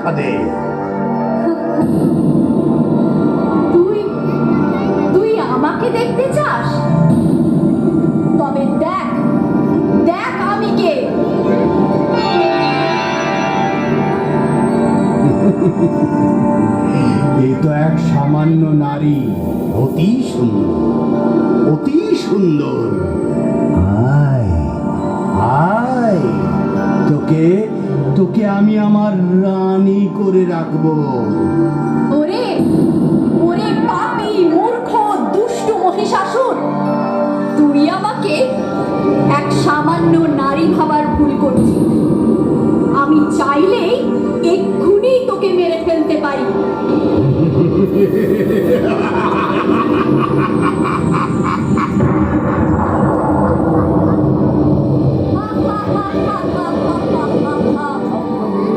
দেখা দে। তুই তুই আমাকে দেখতে চাস? তবে দেখ দেখ আমি কে। এ তো এক সামান্য নারী, অতি সুন্দর, অতি সুন্দর। আয় আয়, তোকে তোকে আমি আমার রানী করে রাখবো। ওরে ওরে পাপী মূর্খ দুষ্ট মহিষাসুর, তুই আমাকে এক সামান্য নারী ভাবার ভুল করছিস। আমি চাইলেই